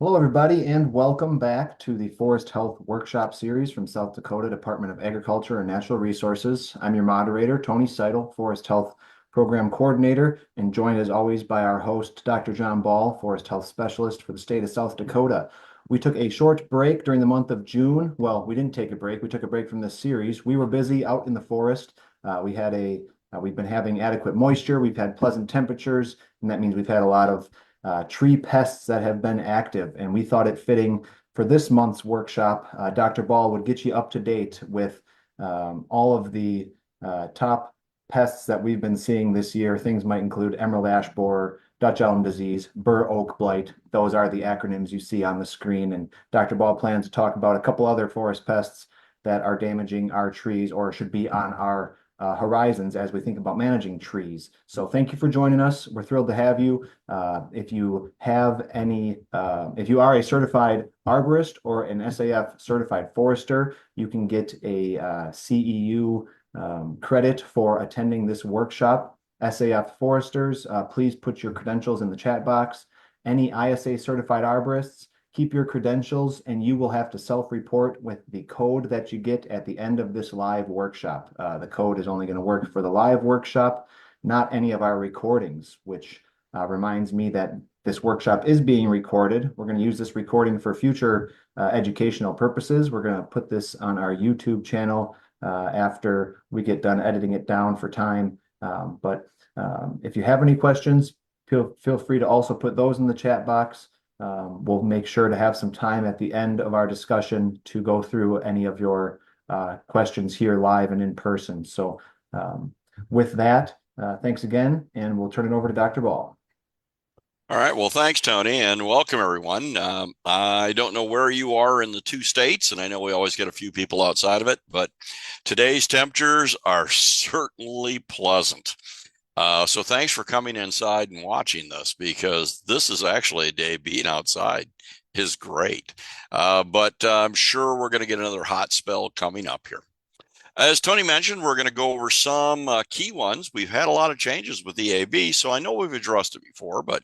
Hello, everybody, and welcome back to the Forest Health Workshop Series from South Dakota Department of Agriculture and Natural Resources. I'm your moderator, Tony Seidel, Forest Health Program Coordinator, and joined as always by our host, Dr. John Ball, Forest Health Specialist for the state of South Dakota. We took a short break during the month of June. Well, we didn't take a break. We took a break from this series. We were busy out in the forest. We've been having adequate moisture. We've had pleasant temperatures, and that means we've had a lot of tree pests that have been active. And we thought it fitting for this month's workshop, Dr. Ball would get you up to date with all of the top pests that we've been seeing this year. Things might include emerald ash borer, Dutch elm disease, bur oak blight. Those are the acronyms you see on the screen. And Dr. Ball plans to talk about a couple other forest pests that are damaging our trees or should be on our horizons as we think about managing trees. So thank you for joining us. We're thrilled to have you. If you are a certified arborist or an SAF certified forester, you can get a CEU credit for attending this workshop. SAF foresters, please put your credentials in the chat box. Any ISA certified arborists, keep your credentials and you will have to self-report with the code that you get at the end of this live workshop. The code is only going to work for the live workshop, not any of our recordings, which reminds me that this workshop is being recorded. We're going to use this recording for future educational purposes. We're going to put this on our YouTube channel after we get done editing it down for time. If you have any questions, feel free to also put those in the chat box. We'll make sure to have some time at the end of our discussion to go through any of your questions here live and in person. So with that, thanks again, and we'll turn it over to Dr. Ball. All right. Well, thanks, Tony, and welcome, everyone. I don't know where you are in the two states, and I know we always get a few people outside of it, but today's temperatures are certainly pleasant. So thanks for coming inside and watching this, because this is actually a day being outside is great. But I'm sure we're going to get another hot spell coming up here. As Tony mentioned, we're going to go over some key ones. We've had a lot of changes with EAB, so I know we've addressed it before, but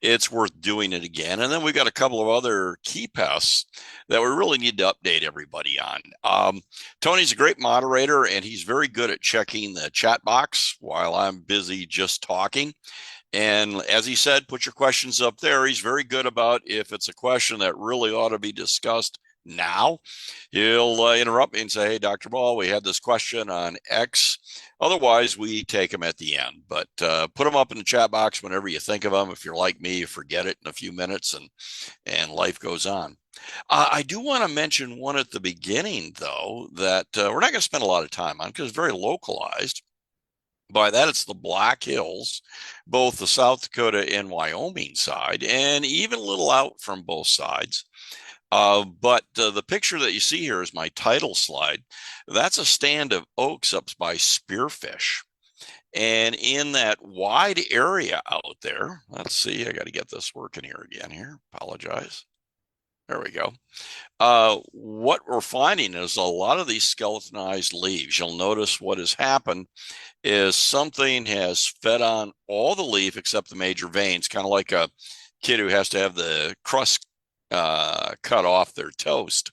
it's worth doing it again. And then we've got a couple of other key pests that we really need to update everybody on. Tony's a great moderator, and he's very good at checking the chat box while I'm busy just talking. And as he said, put your questions up there. He's very good about if it's a question that really ought to be discussed now, he'll interrupt me and say, "Hey, Dr. Ball, we had this question on X." Otherwise, we take them at the end. But put them up in the chat box whenever you think of them. If you're like me, you forget it in a few minutes, and life goes on. I do want to mention one at the beginning, though, that we're not going to spend a lot of time on because it's very localized. By that, it's the Black Hills, both the South Dakota and Wyoming side, and even a little out from both sides. But the picture that you see here is my title slide. That's a stand of oaks up by spearfish. And in that wide area out there, let's see, I got to get this working here again here. Apologize. There we go. What we're finding is a lot of these skeletonized leaves. You'll notice what has happened is something has fed on all the leaf except the major veins, kind of like a kid who has to have the crust cut off their toast.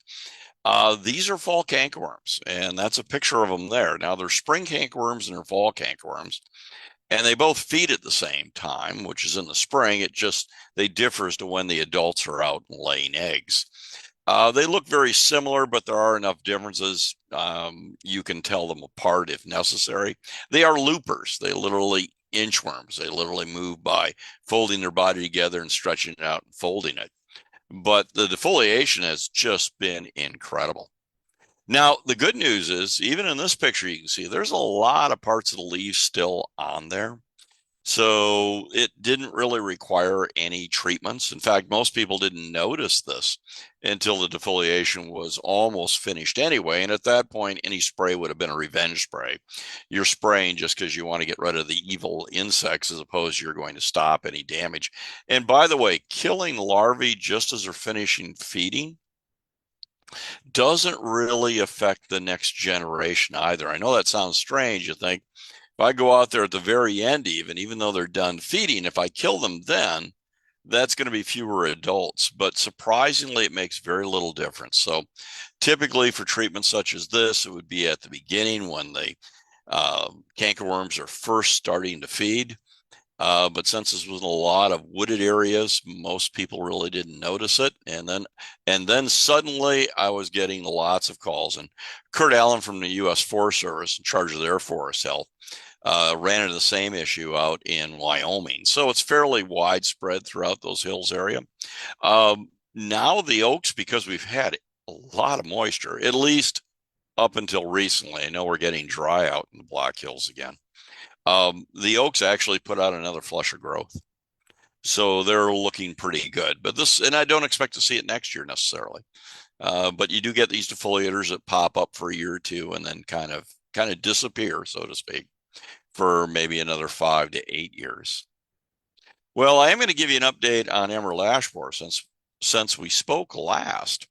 These are fall cankerworms, and that's a picture of them there. Now, they're spring cankerworms and they're fall cankerworms, and they both feed at the same time, which is in the spring. They differ as to when the adults are out and laying eggs. They look very similar, but there are enough differences. You can tell them apart if necessary. They are loopers. They literally inchworms. They literally move by folding their body together and stretching it out and folding it. But the defoliation has just been incredible. Now, the good news is, even in this picture, you can see there's a lot of parts of the leaves still on there. So it didn't really require any treatments. In fact, most people didn't notice this until the defoliation was almost finished anyway. And at that point, any spray would have been a revenge spray. You're spraying just because you want to get rid of the evil insects as opposed to you're going to stop any damage. And by the way, killing larvae just as they're finishing feeding doesn't really affect the next generation either. I know that sounds strange. You think, if I go out there at the very end, even though they're done feeding, if I kill them then, that's going to be fewer adults, but surprisingly, it makes very little difference. So typically for treatments such as this, it would be at the beginning when the cankerworms are first starting to feed. But since this was in a lot of wooded areas, most people really didn't notice it. And then suddenly I was getting lots of calls. And Kurt Allen from the U.S. Forest Service, in charge of their forest health, ran into the same issue out in Wyoming. So it's fairly widespread throughout those hills area. Now the oaks, because we've had a lot of moisture, at least up until recently. I know we're getting dry out in the Black Hills again. The oaks actually put out another flush of growth. So they're looking pretty good. But this, and I don't expect to see it next year necessarily. But you do get these defoliators that pop up for a year or two and then kind of disappear, so to speak, for maybe another 5 to 8 years. Well, I am going to give you an update on emerald ash borer since we spoke last.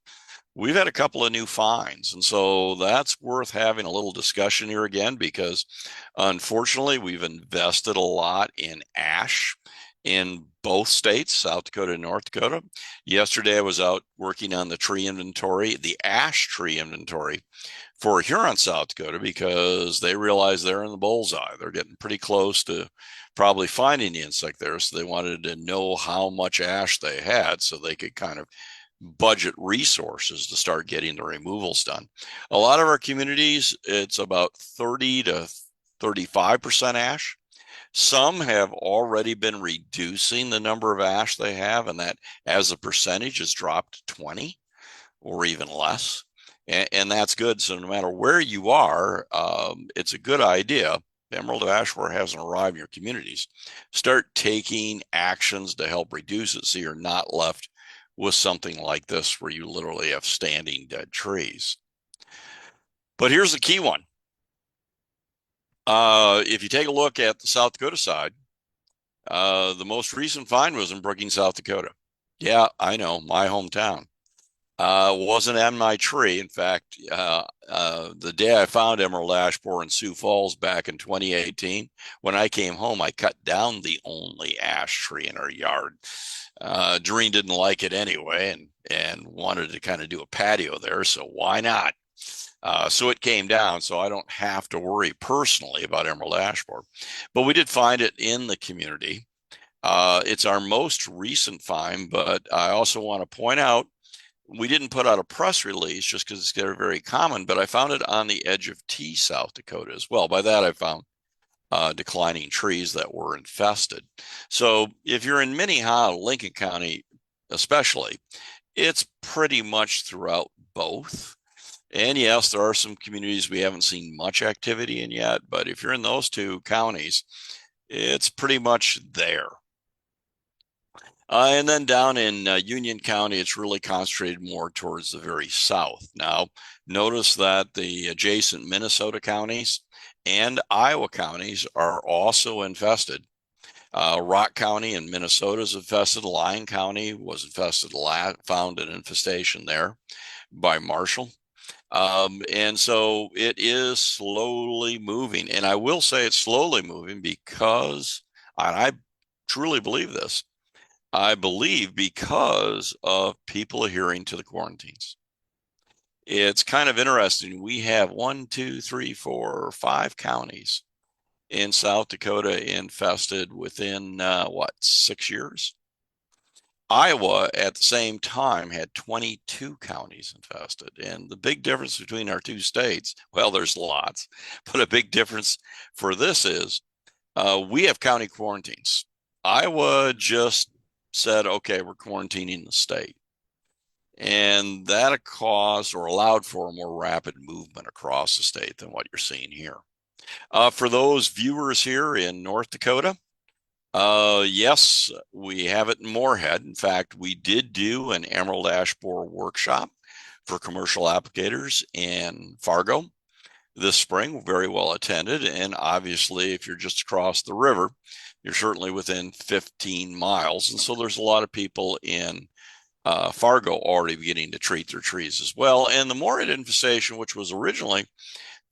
We've had a couple of new finds, and so that's worth having a little discussion here again, because unfortunately we've invested a lot in ash in both states, South Dakota and North Dakota. Yesterday I was out working on the tree inventory, the ash tree inventory for Huron, South Dakota, because they realize they're in the bullseye. They're getting pretty close to probably finding the insect there, so they wanted to know how much ash they had so they could kind of budget resources to start getting the removals done. A lot of our communities, it's about 30 to 35% ash. Some have already been reducing the number of ash they have, and that as a percentage has dropped to 20 or even less. And that's good. So no matter where you are, it's a good idea. Emerald ash borer hasn't arrived in your communities. Start taking actions to help reduce it so you're not left with something like this where you literally have standing dead trees. But here's the key one. If you take a look at the South Dakota side, the most recent find was in Brookings, South Dakota. Yeah, I know, my hometown. Wasn't on my tree. In fact, the day I found emerald ash borer in Sioux Falls back in 2018, when I came home, I cut down the only ash tree in our yard. Doreen didn't like it anyway, and wanted to kind of do a patio there, so why not? So it came down, so I don't have to worry personally about emerald ash borer. But we did find it in the community. It's our most recent find, but I also want to point out we didn't put out a press release just because it's very, very common, but I found it on the edge of T, South Dakota as well. By that, I found declining trees that were infested. So if you're in Minnehaha, Lincoln County especially, it's pretty much throughout both. And yes, there are some communities we haven't seen much activity in yet, but if you're in those two counties, it's pretty much there. And then down in Union County, it's really concentrated more towards the very south. Now, notice that the adjacent Minnesota counties and Iowa counties are also infested. Rock County in Minnesota is infested. Lyon County was infested, found an infestation there by Marshall. And so it is slowly moving. And I will say it's slowly moving because, and I truly believe this, I believe because of people adhering to the quarantines. It's kind of interesting. We have 1, 2, 3, 4, 5 counties in South Dakota infested within 6 years. Iowa at the same time had 22 counties infested. And the big difference between our two states, well, there's lots, but a big difference for this is we have county quarantines. Iowa just said, okay, we're quarantining the state. And that caused or allowed for a more rapid movement across the state than what you're seeing here. For those viewers here in North Dakota, yes, we have it in Moorhead. In fact, we did do an emerald ash borer workshop for commercial applicators in Fargo this spring, very well attended. And obviously, if you're just across the river, you're certainly within 15 miles. And so there's a lot of people in Fargo already beginning to treat their trees as well. And the Moorhead infestation, which was originally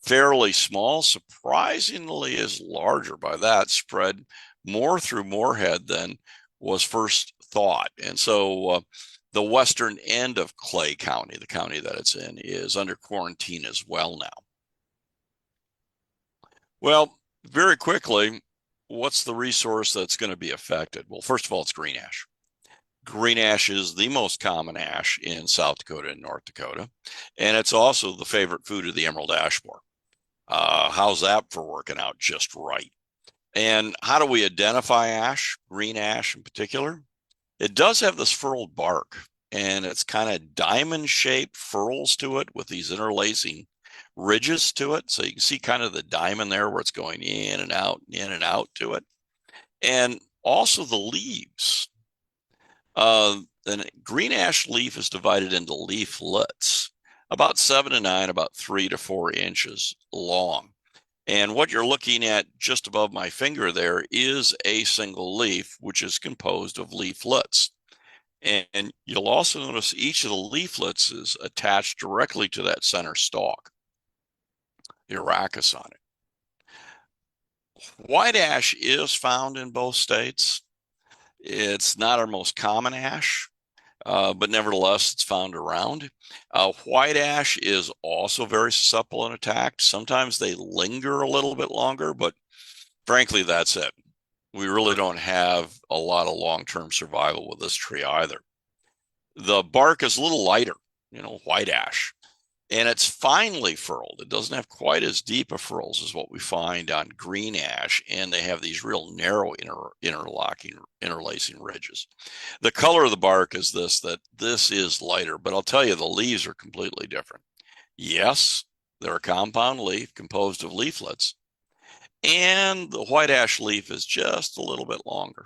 fairly small, surprisingly is larger by that, spread more through Moorhead than was first thought. And so the western end of Clay County, the county that it's in, is under quarantine as well now. Well, very quickly, what's the resource that's going to be affected? Well, first of all, it's green ash. Green ash is the most common ash in South Dakota and North Dakota, and it's also the favorite food of the emerald ash borer. How's that for working out just right? And how do we identify ash, green ash in particular? It does have this furrowed bark, and it's kind of diamond-shaped furrows to it with these interlacing ridges to it. So you can see kind of the diamond there where it's going in and out to it. And also the leaves. The green ash leaf is divided into leaflets, about 7 to 9, about 3 to 4 inches long. And what you're looking at just above my finger there is a single leaf, which is composed of leaflets. And you'll also notice each of the leaflets is attached directly to that center stalk, the rachis on it. White ash is found in both states. It's not our most common ash, but nevertheless, it's found around. White ash is also very susceptible and attacked. Sometimes they linger a little bit longer, but frankly, that's it. We really don't have a lot of long-term survival with this tree either. The bark is a little lighter, white ash, and it's finely furrowed. It doesn't have quite as deep a furrows as what we find on green ash, and they have these real narrow interlacing ridges. The color of the bark is that this is lighter, but I'll tell you, the leaves are completely different. Yes, they're a compound leaf composed of leaflets, and the white ash leaf is just a little bit longer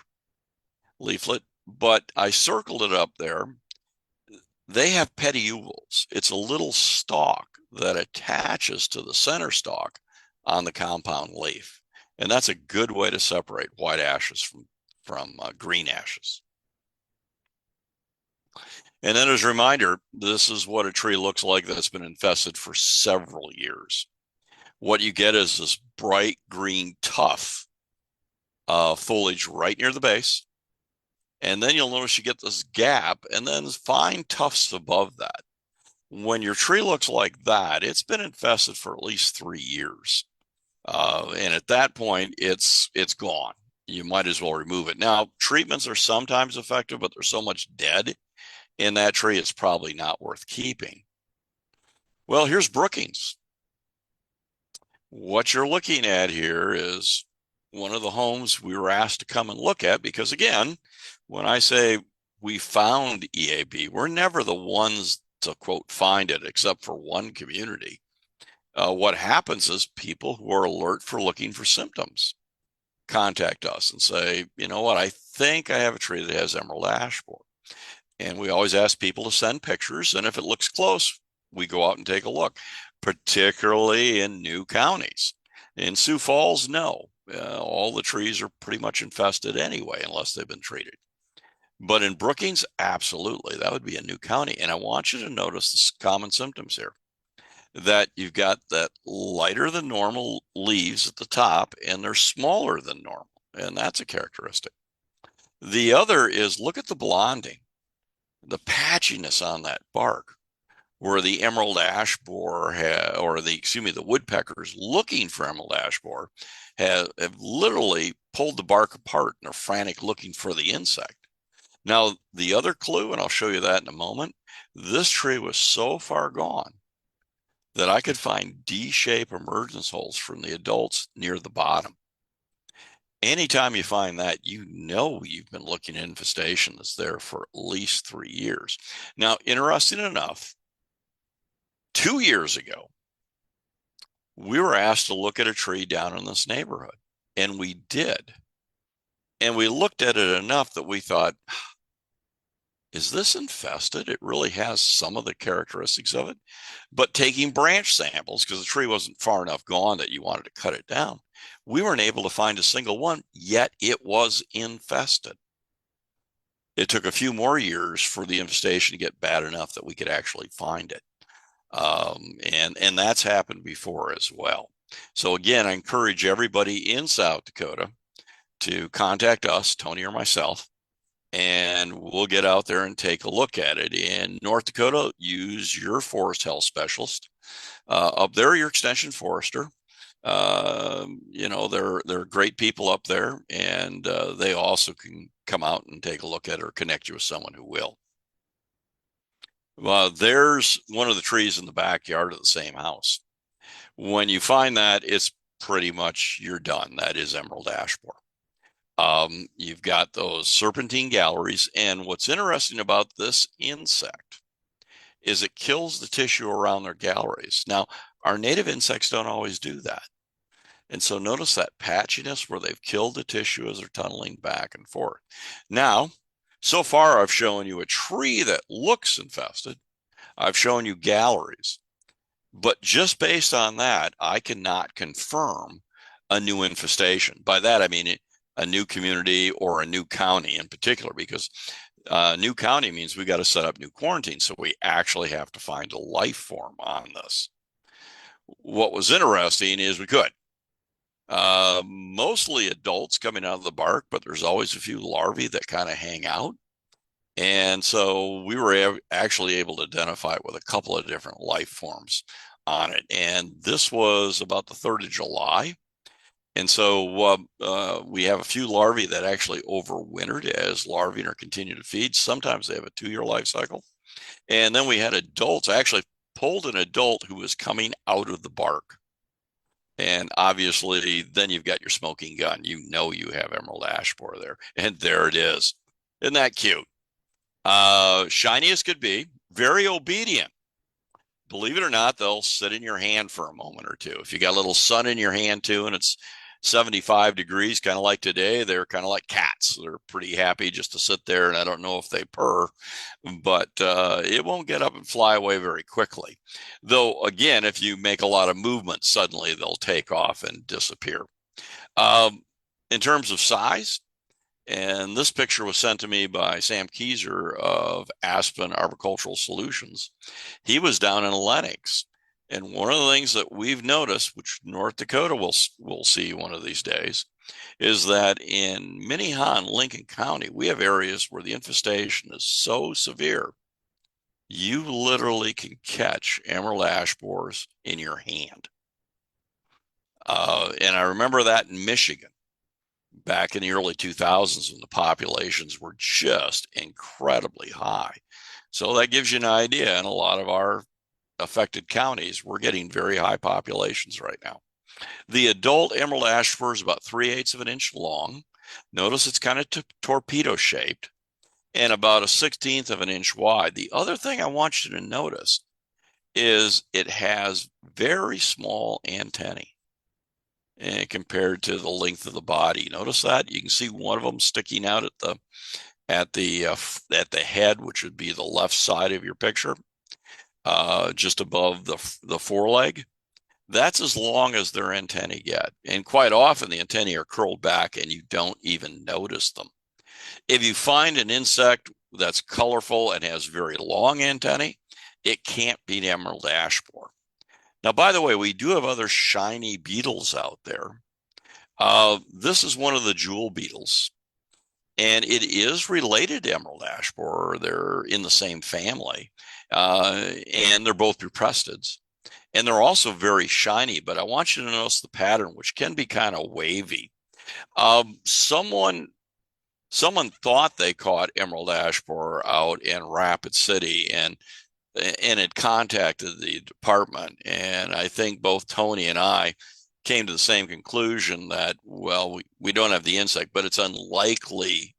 leaflet, but I circled it up there. They have petioles. It's a little stalk that attaches to the center stalk on the compound leaf. And that's a good way to separate white ashes from green ashes. And then as a reminder, this is what a tree looks like that's been infested for several years. What you get is this bright green tuft foliage right near the base. And then you'll notice you get this gap and then fine tufts above that. When your tree looks like that, it's been infested for at least 3 years. And at that point, it's gone. You might as well remove it. Now, treatments are sometimes effective, but there's so much dead in that tree, it's probably not worth keeping. Well, here's Brookings. What you're looking at here is one of the homes we were asked to come and look at because, again, when I say we found EAB, we're never the ones to, quote, find it, except for one community. What happens is people who are alert for looking for symptoms contact us and say, you know what, I think I have a tree that has emerald ash borer. And we always ask people to send pictures, and if it looks close, we go out and take a look, particularly in new counties. In Sioux Falls, no. All the trees are pretty much infested anyway, unless they've been treated. But in Brookings, absolutely, that would be a new county. And I want you to notice the common symptoms here, that you've got that lighter than normal leaves at the top, and they're smaller than normal. And that's a characteristic. The other is look at the blonding, the patchiness on that bark, where the emerald ash borer the woodpeckers looking for emerald ash borer have literally pulled the bark apart and are frantic looking for the insect. Now, the other clue, and I'll show you that in a moment, this tree was so far gone that I could find D-shaped emergence holes from the adults near the bottom. Anytime you find that, you know you've been looking at infestation that's there for at least 3 years. Now, interesting enough, 2 years ago, we were asked to look at a tree down in this neighborhood, and we did. And we looked at it enough that we thought, is this infested? It really has some of the characteristics of it. But taking branch samples, because the tree wasn't far enough gone that you wanted to cut it down, we weren't able to find a single one, yet it was infested. It took a few more years for the infestation to get bad enough that we could actually find it. And that's happened before as well. So again, I encourage everybody in South Dakota to contact us, Tony or myself, and we'll get out there and take a look at it. In North Dakota, use your forest health specialist. Up there, your extension forester. They're great people up there, and they also can come out and take a look at it or connect you with someone who will. There's one of the trees in the backyard of the same house. When you find that, it's pretty much you're done. That is emerald ash borer. You've got those serpentine galleries, and what's interesting about this insect is it kills the tissue around their galleries. Now, our native insects don't always do that. And so notice that patchiness where they've killed the tissue as they're tunneling back and forth. Now, so far, I've shown you a tree that looks infested. I've shown you galleries. But just based on that, I cannot confirm a new infestation. By that, I mean a new community or a new county in particular, because new county means we got to set up new quarantine. So we actually have to find a life form on this. What was interesting is we could. Mostly adults coming out of the bark, but there's always a few larvae that kind of hang out. And so we were actually able to identify it with a couple of different life forms on it. And this was about the 3rd of July. And so we have a few larvae that actually overwintered as larvae are continue to feed. Sometimes they have a 2-year life cycle. And then we had adults. I actually pulled an adult who was coming out of the bark. And obviously, then you've got your smoking gun. You know you have emerald ash borer there. And there it is. Isn't that cute? Shiny as could be, very obedient. Believe it or not, they'll sit in your hand for a moment or two. If you got a little sun in your hand too, and it's 75 degrees, kind of like today, they're kind of like cats. They're pretty happy just to sit there, and I don't know if they purr, but it won't get up and fly away very quickly. Though, again, if you make a lot of movement, suddenly they'll take off and disappear. In terms of size, and this picture was sent to me by Sam Keyser of Aspen Arboricultural Solutions. He was down in Lenox. And one of the things that we've noticed, which North Dakota will see one of these days, is that in Minnehaha, Lincoln County, we have areas where the infestation is so severe, you literally can catch emerald ash borers in your hand. And I remember that in Michigan back in the early 2000s when the populations were just incredibly high. So that gives you an idea. In a lot of our affected counties, we're getting very high populations right now. The adult emerald ash borer is about 3/8 of an inch long. Notice it's kind of torpedo shaped and about a 1/16 of an inch wide. The other thing I want you to notice is it has very small antennae compared to the length of the body. Notice that you can see one of them sticking out at the head, which would be the left side of your picture, just above the foreleg. That's as long as their antennae get, and quite often the antennae are curled back, and you don't even notice them. If you find an insect that's colorful and has very long antennae, it can't be an emerald ash borer. Now, by the way, we do have other shiny beetles out there. This is one of the jewel beetles, and it is related to emerald ash borer. They're in the same family, and they're both buprestids. And they're also very shiny, but I want you to notice the pattern, which can be kind of wavy. Someone thought they caught emerald ash borer out in Rapid City, and had contacted the department. And I think both Tony and I came to the same conclusion that, well, we don't have the insect, but it's unlikely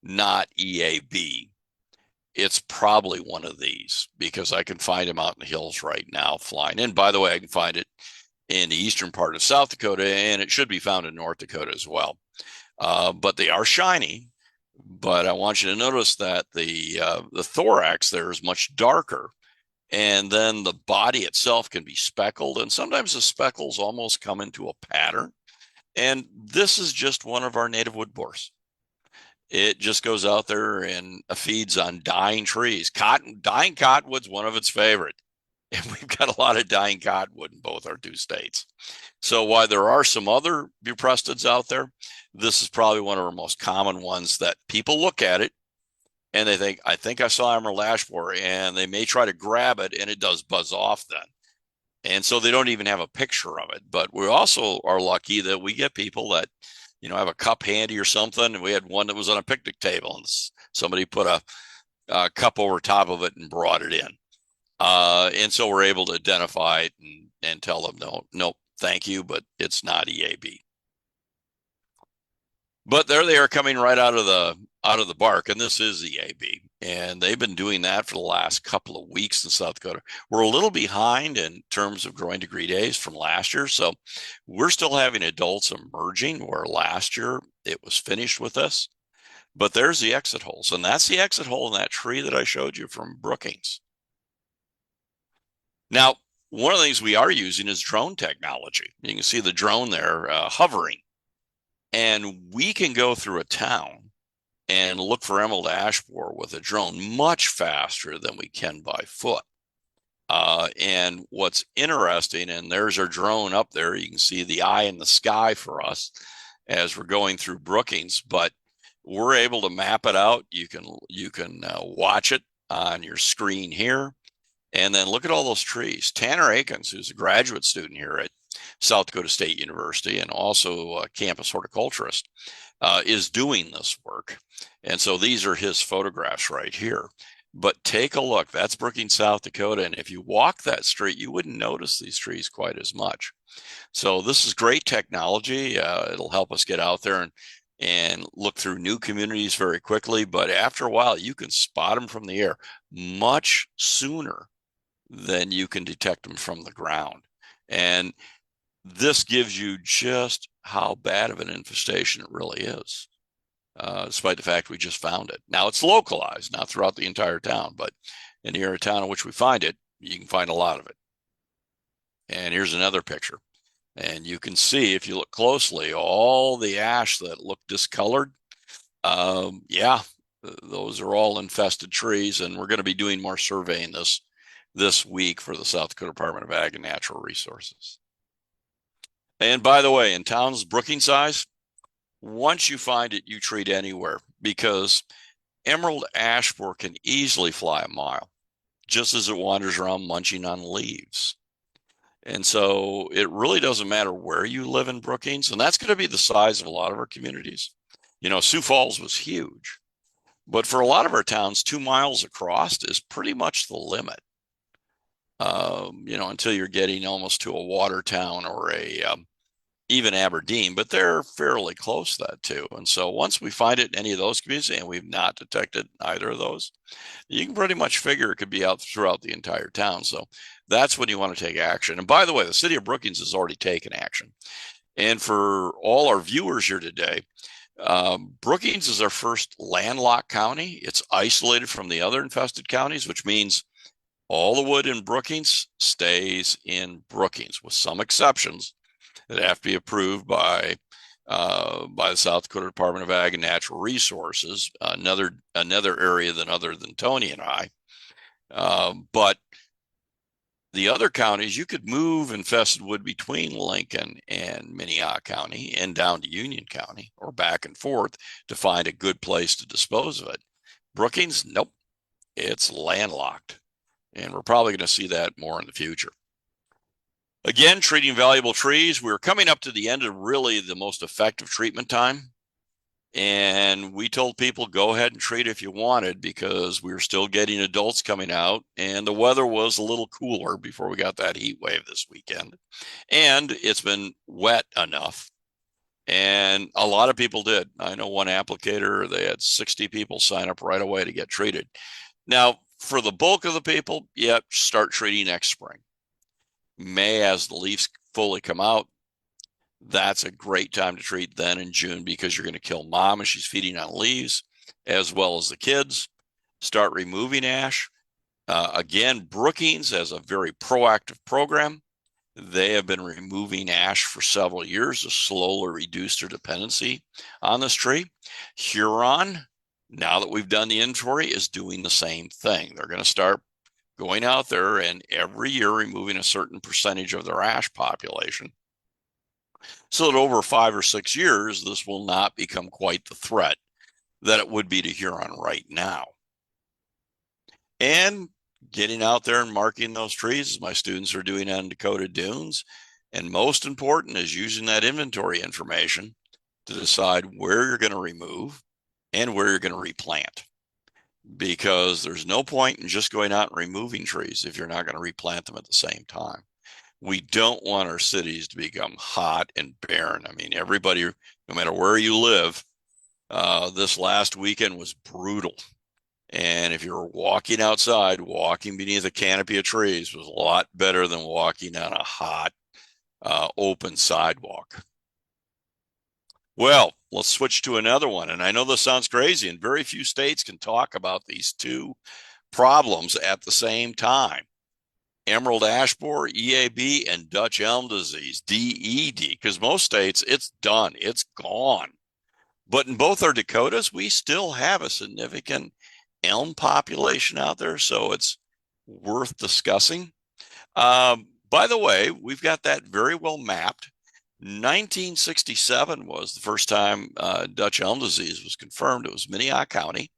not EAB. It's probably one of these because I can find them out in the hills right now flying. And by the way, I can find it in the eastern part of South Dakota, and it should be found in North Dakota as well. But they are shiny. But I want you to notice that the thorax there is much darker, and then the body itself can be speckled, and sometimes the speckles almost come into a pattern. And this is just one of our native wood borers. It just goes out there and feeds on dying trees. Dying cottonwood's one of its favorite. And we've got a lot of dying cottonwood in both our 2 states. So while there are some other buprestids out there, this is probably one of our most common ones that people look at it and they think, I think I saw emerald ash borer, and they may try to grab it, and it does buzz off then. And so they don't even have a picture of it. But we also are lucky that we get people that, have a cup handy or something. And we had one that was on a picnic table, and somebody put a cup over top of it and brought it in. And so we're able to identify it and tell them, no, thank you, but it's not EAB. But there they are coming right out of the bark, and this is EAB, and they've been doing that for the last couple of weeks in South Dakota. We're a little behind in terms of growing degree days from last year, so we're still having adults emerging where last year it was finished with us. But there's the exit holes, and that's the exit hole in that tree that I showed you from Brookings. Now, one of the things we are using is drone technology. You can see the drone there hovering. And we can go through a town and look for emerald ash borer with a drone much faster than we can by foot. And what's interesting, and there's our drone up there, you can see the eye in the sky for us as we're going through Brookings, but we're able to map it out. You can watch it on your screen here. And then look at all those trees. Tanner Akins, who's a graduate student here at South Dakota State University and also a campus horticulturist, is doing this work. And so these are his photographs right here. But take a look. That's Brookings, South Dakota. And if you walk that street, you wouldn't notice these trees quite as much. So this is great technology. It'll help us get out there and look through new communities very quickly. But after a while, you can spot them from the air much sooner than you can detect them from the ground. And this gives you just how bad of an infestation it really is, despite the fact we just found it. Now, it's localized, not throughout the entire town, but in the area of town in which we find it, you can find a lot of it. And here's another picture. And you can see, if you look closely, all the ash that look discolored, those are all infested trees. And we're going to be doing more surveying this week for the South Dakota Department of Ag and Natural Resources. And by the way, in towns Brookings size, once you find it, you treat anywhere, because emerald ash borer can easily fly a mile just as it wanders around munching on leaves. And so it really doesn't matter where you live in Brookings, and that's going to be the size of a lot of our communities. Sioux Falls was huge, but for a lot of our towns, 2 miles across is pretty much the limit. Until you're getting almost to a Watertown or even Aberdeen, but they're fairly close to that too. And so once we find it in any of those communities, and we've not detected either of those, you can pretty much figure it could be out throughout the entire town. So that's when you want to take action. And by the way, the city of Brookings has already taken action. And for all our viewers here today, Brookings is our first landlocked county. It's isolated from the other infested counties, which means all the wood in Brookings stays in Brookings, with some exceptions that have to be approved by the South Dakota Department of Ag and Natural Resources, another area other than Tony and I. But the other counties, you could move infested wood between Lincoln and Minnehaha County and down to Union County, or back and forth, to find a good place to dispose of it. Brookings, nope, it's landlocked. And we're probably going to see that more in the future. Again, treating valuable trees. We're coming up to the end of really the most effective treatment time. And we told people, go ahead and treat if you wanted, because we were still getting adults coming out, and the weather was a little cooler before we got that heat wave this weekend. And it's been wet enough. And a lot of people did. I know one applicator, they had 60 people sign up right away to get treated. Now, for the bulk of the people, start treating next spring. May, as the leaves fully come out, that's a great time to treat then in June, because you're going to kill mom as she's feeding on leaves, as well as the kids. Start removing ash. Again, Brookings has a very proactive program. They have been removing ash for several years to slowly reduce their dependency on this tree. Huron, now that we've done the inventory, is doing the same thing. They're going to start going out there and every year removing a certain percentage of their ash population, so that over 5 or 6 years, this will not become quite the threat that it would be to Huron right now. and getting out there and marking those trees, as my students are doing on Dakota Dunes. And most important is using that inventory information to decide where you're going to remove and where you're going to replant. Because there's no point in just going out and removing trees if you're not going to replant them at the same time. We don't want our cities to become hot and barren. I mean, everybody, no matter where you live, this last weekend was brutal. And if you're walking outside, walking beneath a canopy of trees was a lot better than walking on a hot, open sidewalk. Well, let's switch to another one. And I know this sounds crazy, and very few states can talk about these two problems at the same time. Emerald ash borer, EAB, and Dutch elm disease, DED, because most states, it's done, it's gone. But in both our Dakotas, we still have a significant elm population out there, so it's worth discussing. By the way, we've got that very well mapped. 1967 was the first time Dutch elm disease was confirmed. It was Minnehaha County.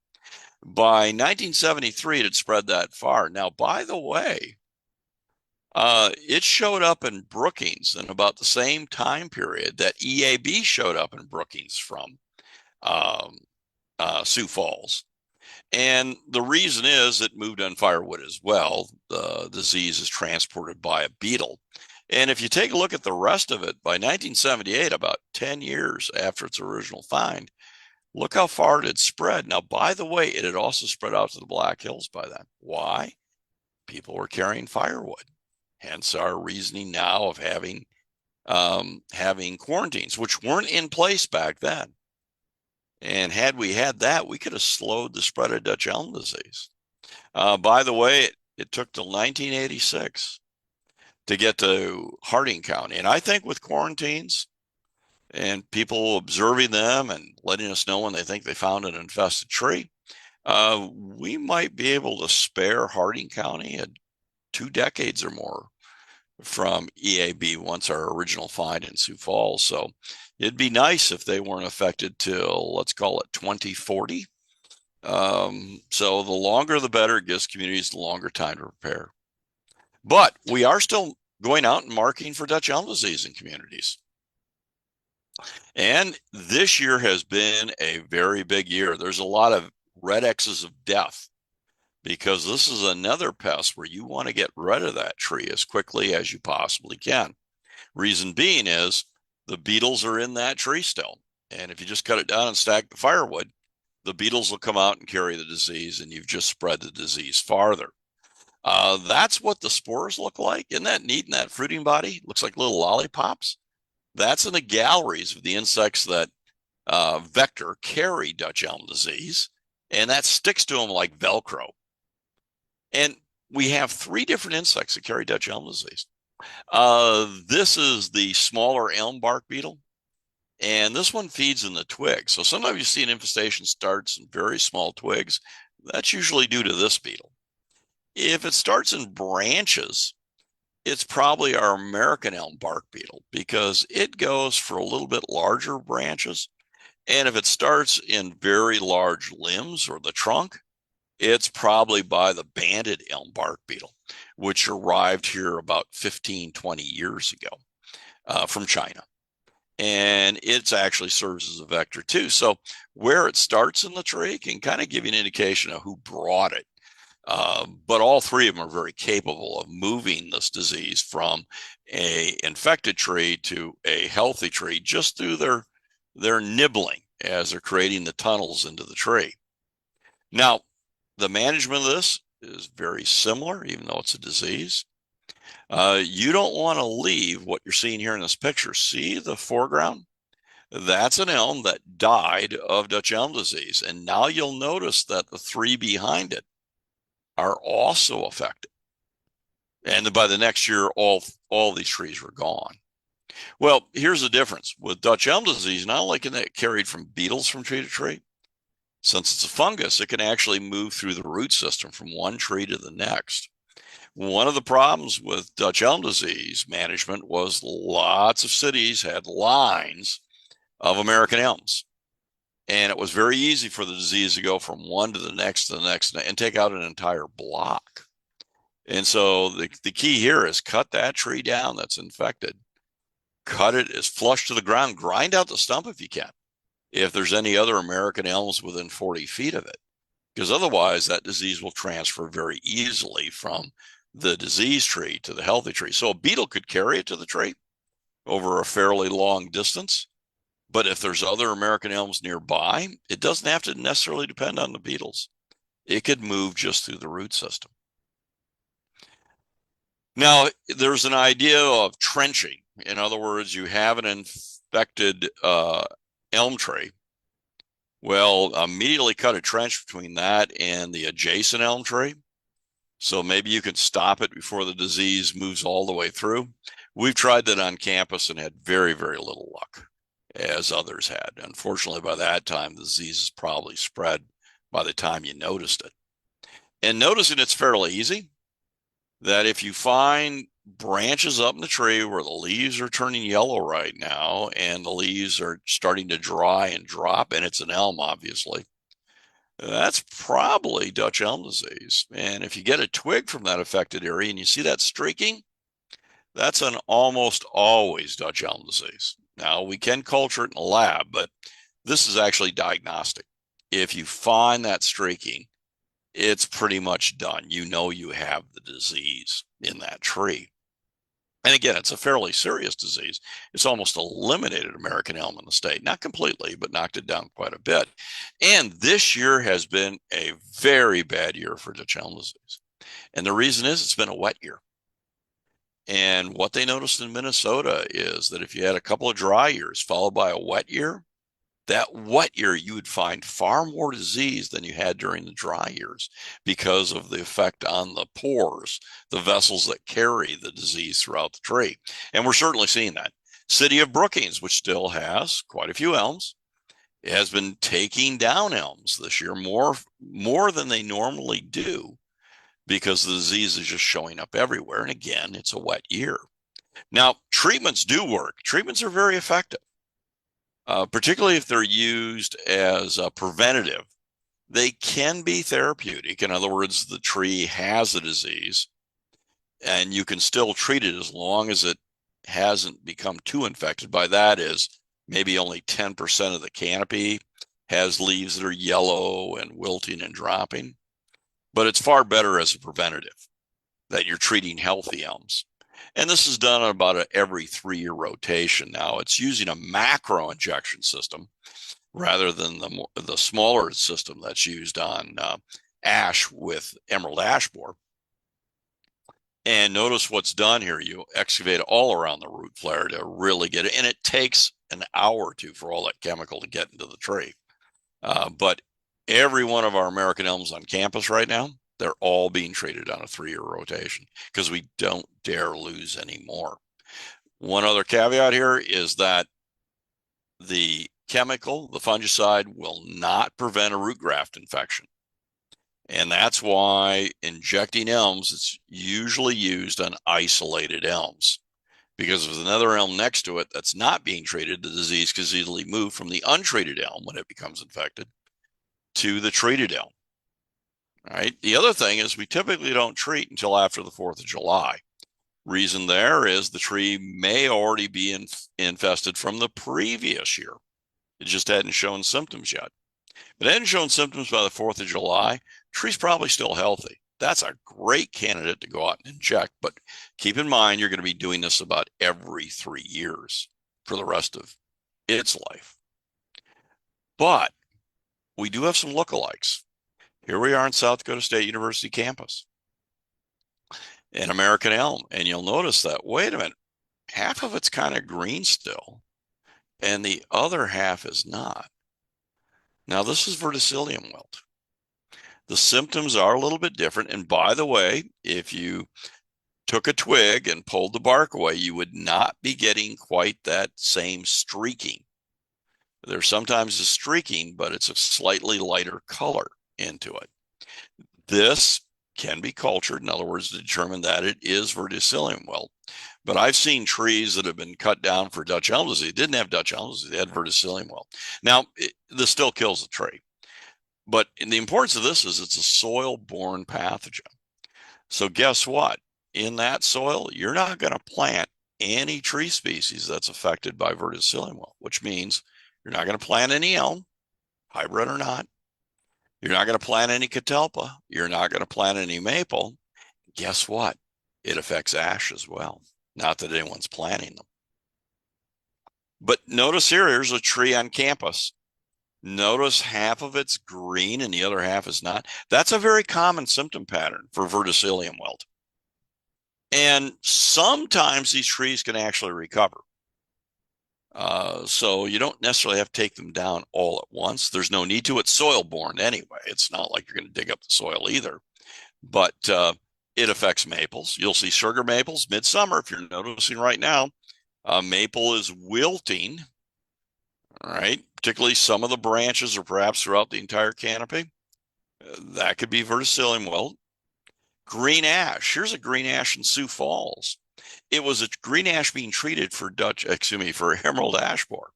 By 1973, it had spread that far. Now, by the way, it showed up in Brookings in about the same time period that EAB showed up in Brookings from Sioux Falls. And the reason is it moved on firewood as well. The disease is transported by a beetle. And if you take a look at the rest of it, by 1978, about 10 years after its original find, look how far it had spread. Now, by the way, it had also spread out to the Black Hills by then. Why? People were carrying firewood. Hence our reasoning now of having quarantines, which weren't in place back then. And had we had that, we could have slowed the spread of Dutch elm disease. By the way, it took till 1986 to get to Harding County. And I think with quarantines and people observing them and letting us know when they think they found an infested tree, we might be able to spare Harding County 2 decades or more from EAB once our original find in Sioux Falls. So it'd be nice if they weren't affected till, let's call it 2040. So the longer the better. It gives communities the longer time to prepare. But we are still going out and marking for Dutch elm disease in communities. And this year has been a very big year. There's a lot of red X's of death because this is another pest where you want to get rid of that tree as quickly as you possibly can. Reason being is the beetles are in that tree still. And if you just cut it down and stack the firewood, the beetles will come out and carry the disease, and you've just spread the disease farther. That's what the spores look like. Isn't that neat in that fruiting body? Looks like little lollipops. That's in the galleries of the insects that vector carry Dutch elm disease, and that sticks to them like Velcro. And we have 3 different insects that carry Dutch elm disease. This is the smaller elm bark beetle, and this one feeds in the twigs. So sometimes you see an infestation starts in very small twigs. That's usually due to this beetle. If it starts in branches, it's probably our American elm bark beetle because it goes for a little bit larger branches. And if it starts in very large limbs or the trunk, it's probably by the banded elm bark beetle, which arrived here about 15, 20 years ago from China. And it actually serves as a vector too. So where it starts in the tree can kind of give you an indication of who brought it. But all 3 of them are very capable of moving this disease from a infected tree to a healthy tree just through their nibbling as they're creating the tunnels into the tree. Now, the management of this is very similar, even though it's a disease. You don't want to leave what you're seeing here in this picture. See the foreground? That's an elm that died of Dutch elm disease. And now you'll notice that the 3 behind it are also affected. And by the next year, all these trees were gone. Well, here's the difference. With Dutch elm disease, not only can that carried from beetles from tree to tree, since it's a fungus, it can actually move through the root system from one tree to the next. One of the problems with Dutch elm disease management was lots of cities had lines of American elms. And it was very easy for the disease to go from one to the next, and take out an entire block. And so the key here is cut that tree down that's infected, cut it as flush to the ground, grind out the stump if you can, if there's any other American elms within 40 feet of it, because otherwise that disease will transfer very easily from the diseased tree to the healthy tree. So a beetle could carry it to the tree over a fairly long distance. But if there's other American elms nearby, it doesn't have to necessarily depend on the beetles. It could move just through the root system. Now, there's an idea of trenching. In other words, you have an infected elm tree. Well, immediately cut a trench between that and the adjacent elm tree. So maybe you can stop it before the disease moves all the way through. We've tried that on campus and had very, very little luck, as others had. Unfortunately, by that time, the disease is probably spread by the time you noticed it. And noticing it's fairly easy, that if you find branches up in the tree where the leaves are turning yellow right now and the leaves are starting to dry and drop, and it's an elm, obviously, that's probably Dutch elm disease. And if you get a twig from that affected area and you see that streaking, that's an almost always Dutch elm disease. Now, we can culture it in a lab, but this is actually diagnostic. If you find that streaking, it's pretty much done. You know you have the disease in that tree. And again, it's a fairly serious disease. It's almost eliminated American elm in the state. Not completely, but knocked it down quite a bit. And this year has been a very bad year for Dutch elm disease. And the reason is it's been a wet year. And what they noticed in Minnesota is that if you had a couple of dry years followed by a wet year, that wet year you would find far more disease than you had during the dry years because of the effect on the pores, the vessels that carry the disease throughout the tree. And we're certainly seeing that. City of Brookings, which still has quite a few elms, has been taking down elms this year more than they normally do, because the disease is just showing up everywhere. And again, it's a wet year. Now, treatments do work. Treatments are very effective, particularly if they're used as a preventative. They can be therapeutic. In other words, the tree has a disease and you can still treat it as long as it hasn't become too infected. By that is maybe only 10% of the canopy has leaves that are yellow and wilting and dropping. But it's far better as a preventative, that you're treating healthy elms. And this is done on about every 3-year rotation. Now, it's using a macro injection system rather than the smaller system that's used on ash with emerald ash borer. And notice what's done here. You excavate all around the root flare to really get it. And it takes an hour or two for all that chemical to get into the tree. But every one of our American elms on campus right now, they're all being treated on a 3-year rotation because we don't dare lose any more. One other caveat here is that the chemical, the fungicide, will not prevent a root graft infection. And that's why injecting elms is usually used on isolated elms, because if there's another elm next to it that's not being treated, the disease can easily move from the untreated elm when it becomes infected to the treated elm. All right. The other thing is we typically don't treat until after the 4th of July. Reason there is the tree may already be infested from the previous year. It just hadn't shown symptoms yet. If it hadn't shown symptoms by the 4th of July, tree's probably still healthy. That's a great candidate to go out and inject. But keep in mind, you're going to be doing this about every 3 years for the rest of its life. But we do have some lookalikes. Here we are in South Dakota State University campus, an American elm. And you'll notice that, wait a minute, half of it's kind of green still, and the other half is not. Now, this is verticillium wilt. The symptoms are a little bit different. And by the way, if you took a twig and pulled the bark away, you would not be getting quite that same streaking. There's sometimes a streaking, but it's a slightly lighter color into it. This can be cultured, in other words, to determine that it is verticillium wilt. But I've seen trees that have been cut down for Dutch elm disease. It didn't have Dutch elm disease. They had verticillium wilt. Now, this still kills the tree. But the importance of this is it's a soil-borne pathogen. So guess what? In that soil, you're not going to plant any tree species that's affected by verticillium wilt, which means you're not going to plant any elm, hybrid or not. You're not going to plant any catalpa. You're not going to plant any maple. Guess what? It affects ash as well. Not that anyone's planting them. But notice here's a tree on campus. Notice half of it's green and the other half is not. That's a very common symptom pattern for verticillium wilt. And sometimes these trees can actually recover. So you don't necessarily have to take them down all at once. There's no need to. It's soil borne anyway. It's not like you're going to dig up the soil either. But it affects maples. You'll see sugar maples midsummer. If you're noticing right now, maple is wilting, all right? Particularly some of the branches or perhaps throughout the entire canopy. That could be verticillium wilt. Green ash. Here's a green ash in Sioux Falls. It was a green ash being treated for for emerald ash borer.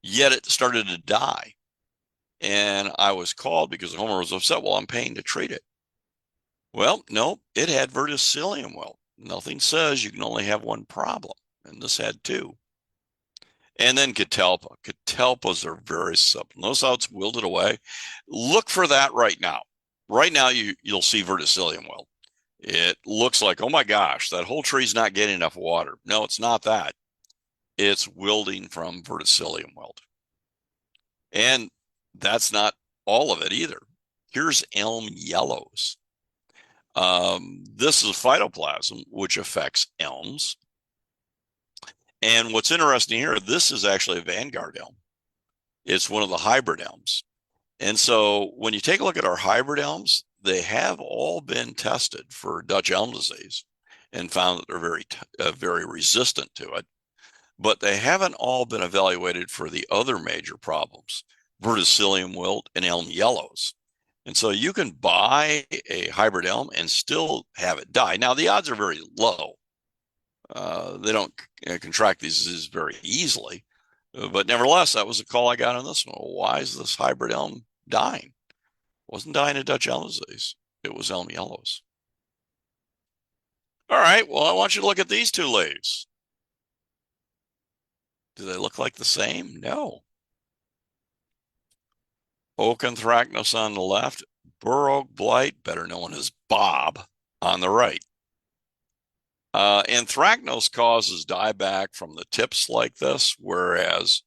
Yet it started to die. And I was called because the homeowner was upset. Well, I'm paying to treat it. Well, no, it had verticillium wilt. Nothing says you can only have one problem. And this had two. And then catalpa. Catalpas are very simple. Notice how it's wilted away. Look for that right now. Right now, you'll see verticillium wilt. It looks like, oh my gosh, that whole tree's not getting enough water. No, it's not that. It's wilting from verticillium wilt. And that's not all of it either. Here's elm yellows. This is a phytoplasm, which affects elms. And what's interesting here, this is actually a vanguard elm. It's one of the hybrid elms. And so when you take a look at our hybrid elms, they have all been tested for Dutch elm disease and found that they're very resistant to it. But they haven't all been evaluated for the other major problems, verticillium wilt and elm yellows. And so you can buy a hybrid elm and still have it die. Now, the odds are very low. They don't contract these diseases very easily. But nevertheless, that was a call I got on this one. Why is this hybrid elm dying? It wasn't dying of Dutch elm disease. It was elm yellows. All right, well, I want you to look at these two leaves. Do they look like the same? No. Oak anthracnose on the left, bur oak blight, better known as Bob, on the right. Anthracnose causes dieback from the tips like this, whereas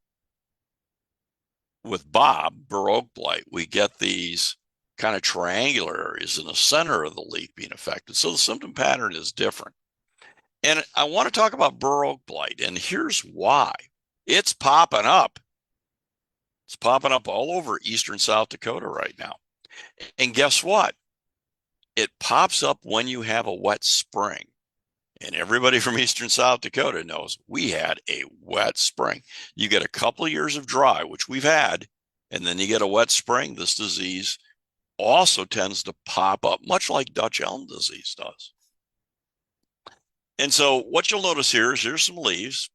with Bob, bur oak blight, we get these kind of triangular areas in the center of the leaf being affected. So the symptom pattern is different. And I want to talk about bur oak blight, and here's why. It's popping up. It's popping up all over eastern South Dakota right now. And guess what? It pops up when you have a wet spring. And everybody from eastern South Dakota knows we had a wet spring. You get a couple of years of dry, which we've had, and then you get a wet spring. This disease also tends to pop up, much like Dutch elm disease does. And so what you'll notice here is here's some leaves,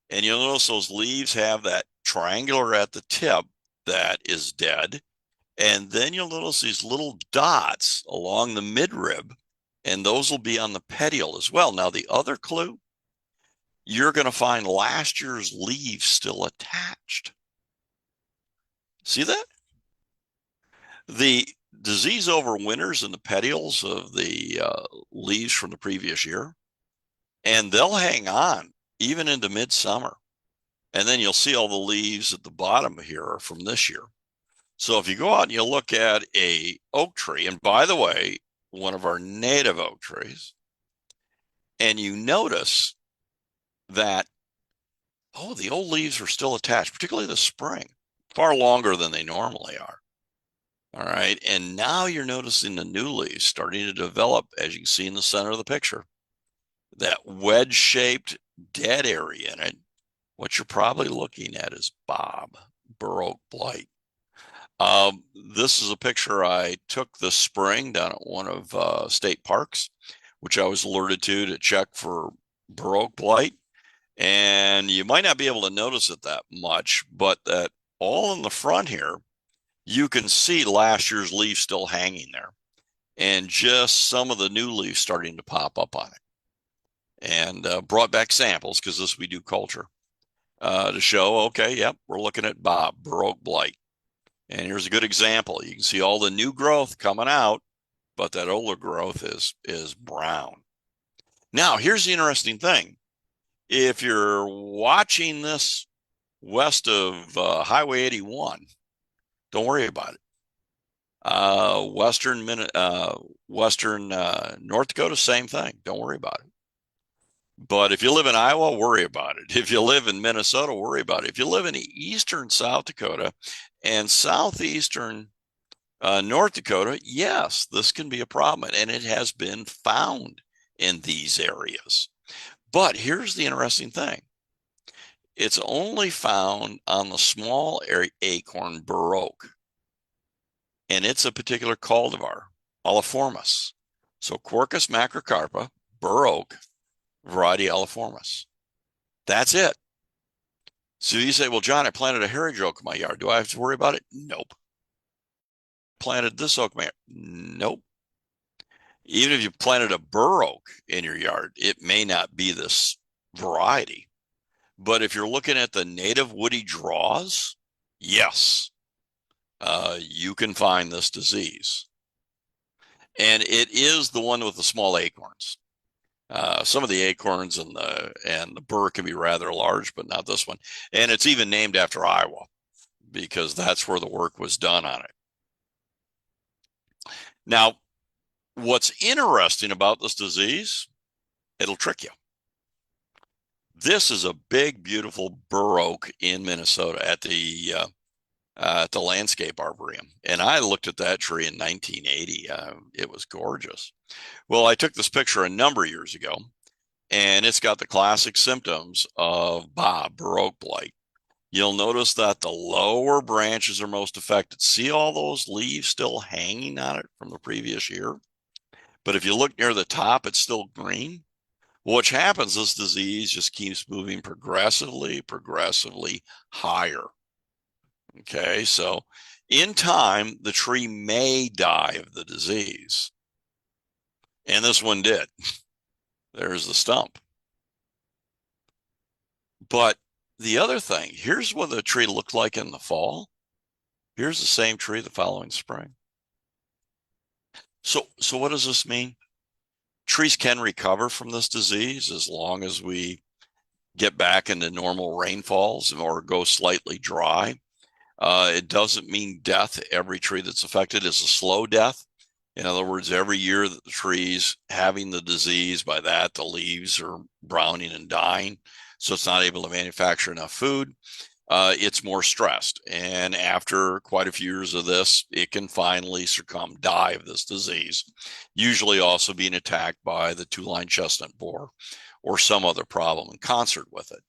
and you'll notice those leaves have that triangular at the tip that is dead. And then you'll notice these little dots along the midrib, and those will be on the petiole as well. Now, the other clue, you're going to find last year's leaves still attached. See that? The disease overwinters in the petioles of the leaves from the previous year, and they'll hang on even into midsummer. And then you'll see all the leaves at the bottom here are from this year. So if you go out and you look at a oak tree, and by the way, one of our native oak trees, and you notice that, oh, the old leaves are still attached, particularly the spring, far longer than they normally are. All right. And now you're noticing the new leaves starting to develop, as you can see in the center of the picture, that wedge-shaped dead area in it. What you're probably looking at is Bob, bur oak blight. This is a picture I took this spring down at one of state parks, which I was alerted to check for Baroque blight. And you might not be able to notice it that much, but that all in the front here, you can see last year's leaf still hanging there and just some of the new leaves starting to pop up on it. And brought back samples because this we do culture to show, okay, yep, we're looking at Baroque blight. And here's a good example. You can see all the new growth coming out, but that older growth is brown. Now, here's the interesting thing. If you're watching this west of Highway 81, don't worry about it. Western North Dakota, same thing. Don't worry about it. But if you live in Iowa, worry about it. If you live in Minnesota, worry about it. If you live in eastern South Dakota and southeastern North Dakota, yes, this can be a problem, and it has been found in these areas. But here's the interesting thing. It's only found on the small acorn Baroque, and it's a particular cultivar, Alliformis. So Quercus macrocarpa, Baroque, variety Alliformis. That's it. So you say, well, John, I planted a hairy oak in my yard. Do I have to worry about it? Nope. Planted this oak in my yard? Nope. Even if you planted a bur oak in your yard, it may not be this variety. But if you're looking at the native woody draws, yes, you can find this disease. And it is the one with the small acorns. Some of the acorns and the burr can be rather large, but not this one. And it's even named after Iowa because that's where the work was done on it. Now, what's interesting about this disease, it'll trick you. This is a big, beautiful bur oak in Minnesota at the Landscape Arboretum. And I looked at that tree in 1980. It was gorgeous. Well, I took this picture a number of years ago, and it's got the classic symptoms of Baroque blight. You'll notice that the lower branches are most affected. See all those leaves still hanging on it from the previous year? But if you look near the top, it's still green. What happens, this disease just keeps moving progressively higher. Okay, so in time, the tree may die of the disease. And this one did. There's the stump. But the other thing, here's what the tree looked like in the fall. Here's the same tree the following spring. So what does this mean? Trees can recover from this disease as long as we get back into normal rainfalls or go slightly dry. It doesn't mean death. Every tree that's affected is a slow death. In other words, every year that the tree's having the disease, by that the leaves are browning and dying, so it's not able to manufacture enough food. It's more stressed. And after quite a few years of this, it can finally die of this disease, usually also being attacked by the two-line chestnut borer or some other problem in concert with it.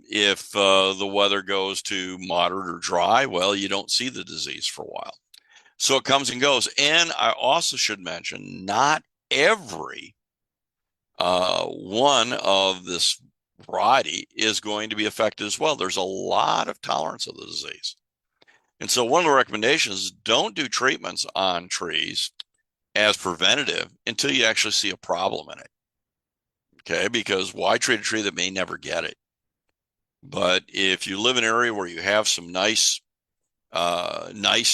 If the weather goes to moderate or dry, well, you don't see the disease for a while. So it comes and goes. And I also should mention, not every one of this variety is going to be affected as well. There's a lot of tolerance of the disease. And so one of the recommendations is don't do treatments on trees as preventative until you actually see a problem in it. Okay, because why treat a tree that may never get it? But if you live in an area where you have some nice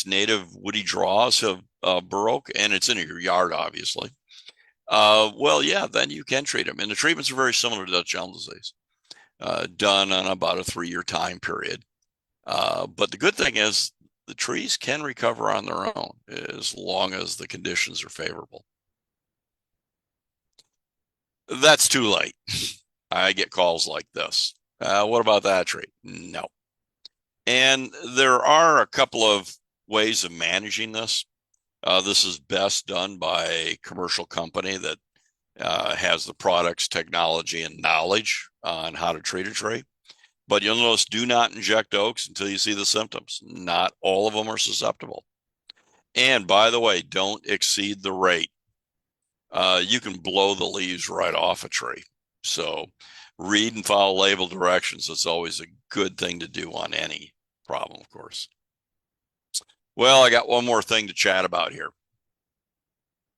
native woody draws of Baroque, and it's in your yard, obviously, well, yeah, then you can treat them. And the treatments are very similar to Dutch elm disease, done on about a 3-year time period. But the good thing is the trees can recover on their own as long as the conditions are favorable. That's too late. I get calls like this. What about that tree? No. And there are a couple of ways of managing this. This is best done by a commercial company that has the products, technology, and knowledge on how to treat a tree. But you'll notice, do not inject oaks until you see the symptoms. Not all of them are susceptible. And by the way, don't exceed the rate. You can blow the leaves right off a tree. So read and follow label directions. It's always a good thing to do on any problem, of course. Well, I got one more thing to chat about here.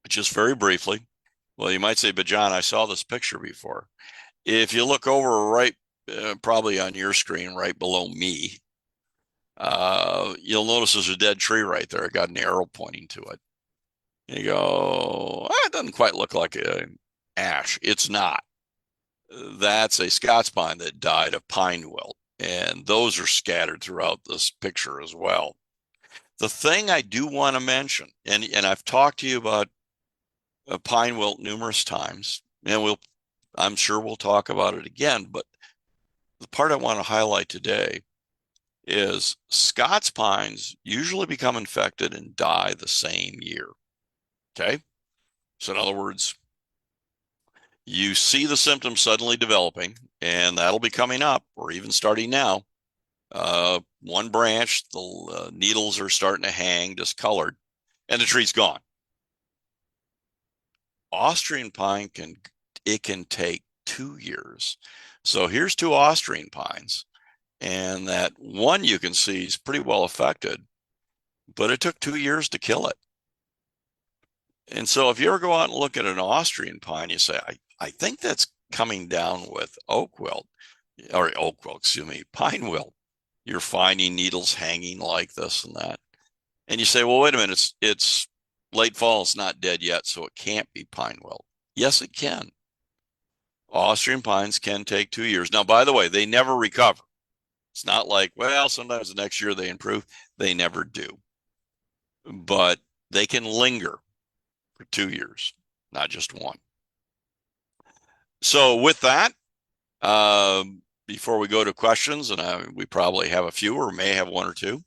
Just very briefly. Well, you might say, but John, I saw this picture before. If you look over right, probably on your screen, right below me, you'll notice there's a dead tree right there. I got an arrow pointing to it. And you go, it doesn't quite look like an ash. It's not. That's a Scots pine that died of pine wilt. And those are scattered throughout this picture as well. The thing I do want to mention, and I've talked to you about pine wilt numerous times, and I'm sure we'll talk about it again, but the part I want to highlight today is Scots pines usually become infected and die the same year. Okay. So in other words, you see the symptoms suddenly developing, and that'll be coming up or even starting now. One branch, the needles are starting to hang discolored, and the tree's gone. Austrian pine can take 2 years. So here's 2 Austrian pines, and that one you can see is pretty well affected, but it took 2 years to kill it. And so if you ever go out and look at an Austrian pine, you say, I think that's coming down with pine wilt. You're finding needles hanging like this and that. And you say, well, wait a minute, it's late fall, it's not dead yet, so it can't be pine wilt. Yes, it can. Austrian pines can take 2 years. Now, by the way, they never recover. It's not like, well, sometimes the next year they improve. They never do. But they can linger for 2 years, not just one. So with that, before we go to questions, and we probably have a few or may have one or two,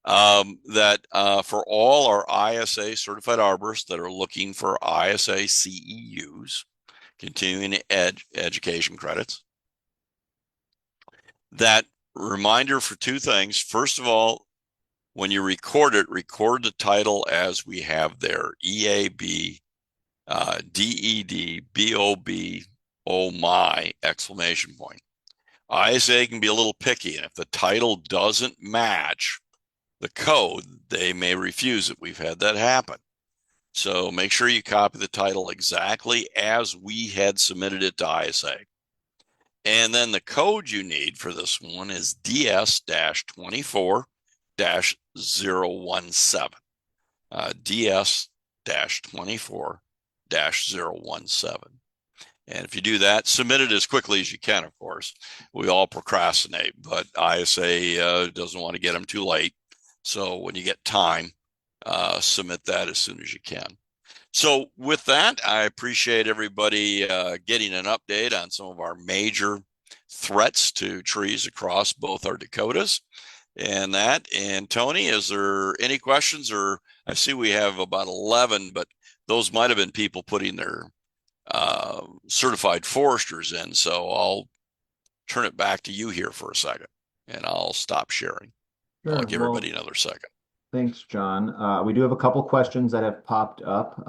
for all our ISA certified arborists that are looking for ISA CEUs, continuing education credits, that reminder for 2 things. First of all, when you record it, record the title as we have there, EAB, DED, BOB, oh my, exclamation point. ISA can be a little picky, and if the title doesn't match the code, they may refuse it. We've had that happen. So make sure you copy the title exactly as we had submitted it to ISA. And then the code you need for this one is DS-24-017. DS-24-017. And if you do that, submit it as quickly as you can, of course. We all procrastinate, but ISA doesn't want to get them too late. So when you get time, submit that as soon as you can. So with that, I appreciate everybody getting an update on some of our major threats to trees across both our Dakotas. And Tony, is there any questions? Or I see we have about 11, but those might have been people putting their certified foresters in. So I'll turn it back to you here for a second, and I'll stop sharing. Sure. I'll give everybody another second. Thanks, John. We do have a couple questions that have popped up.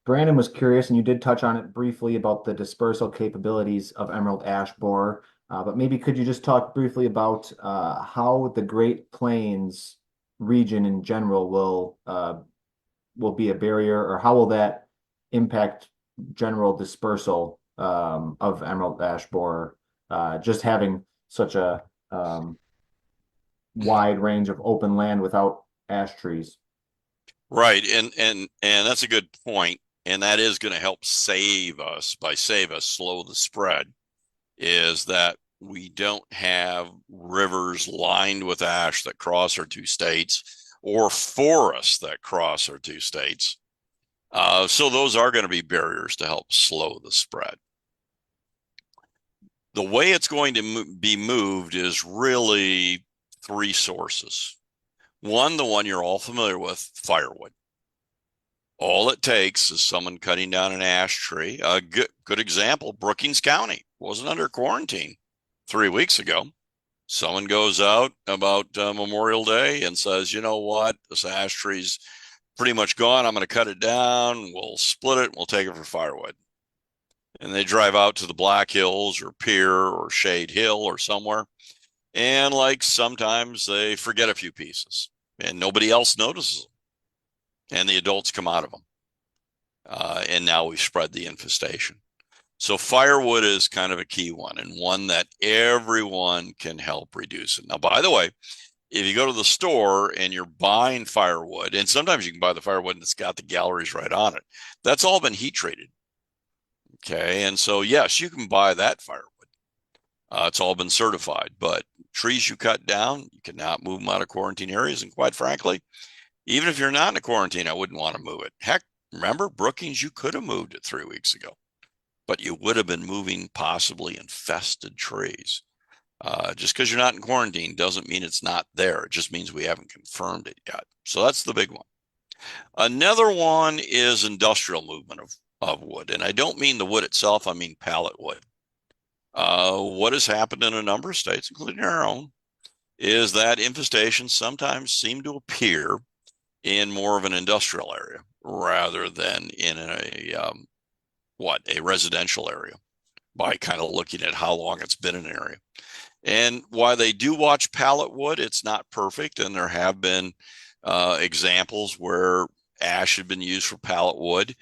Brandon was curious, and you did touch on it briefly about the dispersal capabilities of emerald ash borer. But maybe could you just talk briefly about how the Great Plains region in general will be a barrier, or how will that impact general dispersal of emerald ash borer? Just having such a wide range of open land without ash trees. Right, and that's a good point, and that is going to help slow the spread, is that we don't have rivers lined with ash that cross our 2 states, or forests that cross our 2 states. So those are going to be barriers to help slow the spread. The way it's going to be moved is really 3 sources. One, the one you're all familiar with, firewood. All it takes is someone cutting down an ash tree. A good example, Brookings County wasn't under quarantine 3 weeks ago. Someone goes out about Memorial Day and says, you know what, this ash tree's pretty much gone. I'm going to cut it down. We'll split it. We'll take it for firewood. and they drive out to the Black Hills or Pier or Shade Hill or somewhere. And like sometimes they forget a few pieces and nobody else notices them. And the adults come out of them. And now we've spread the infestation. So firewood is kind of a key one and one that everyone can help reduce it. Now, by the way, if you go to the store and you're buying firewood, and sometimes you can buy the firewood and it's got the galleries right on it, that's all been heat treated. Okay. And so, yes, you can buy that firewood. It's all been certified, but trees you cut down, you cannot move them out of quarantine areas. And quite frankly, even if you're not in a quarantine, I wouldn't want to move it. Heck, remember Brookings, you could have moved it 3 weeks ago, but you would have been moving possibly infested trees. Just because you're not in quarantine doesn't mean it's not there. It just means we haven't confirmed it yet. So that's the big one. Another one is industrial movement of wood. And I don't mean the wood itself, I mean pallet wood. What has happened in a number of states, including our own, is that infestations sometimes seem to appear in more of an industrial area rather than in a residential area by kind of looking at how long it's been in an area. And while they do watch pallet wood, it's not perfect. And there have been examples where ash had been used for pallet wood,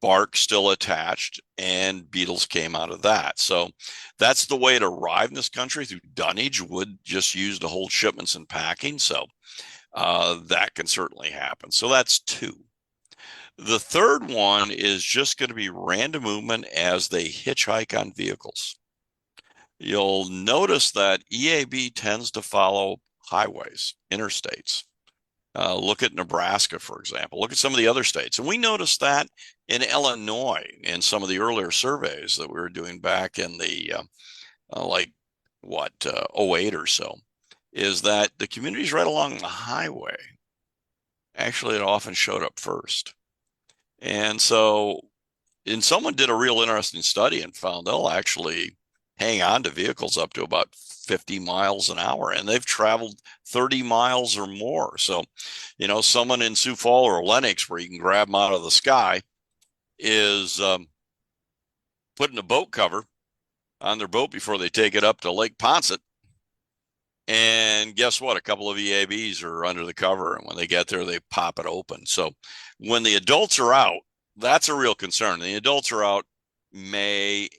bark still attached, and beetles came out of that. So that's the way it arrived in this country through dunnage. Wood just used to hold shipments and packing. So that can certainly happen. So that's two. The third one is just going to be random movement as they hitchhike on vehicles. You'll notice that EAB tends to follow highways, interstates. Look at Nebraska, for example. Look at some of the other states. And we noticed that in Illinois in some of the earlier surveys that we were doing back in the 08 or so, is that the communities right along the highway actually it often showed up first. And so, and someone did a real interesting study and found they'll actually hang on to vehicles up to about 50 miles an hour, and they've traveled 30 miles or more. So, someone in Sioux Falls or Lenox, where you can grab them out of the sky, is putting a boat cover on their boat before they take it up to Lake Poncet. And guess what? A couple of EABs are under the cover, and when they get there, they pop it open. So when the adults are out, that's a real concern. The adults are out end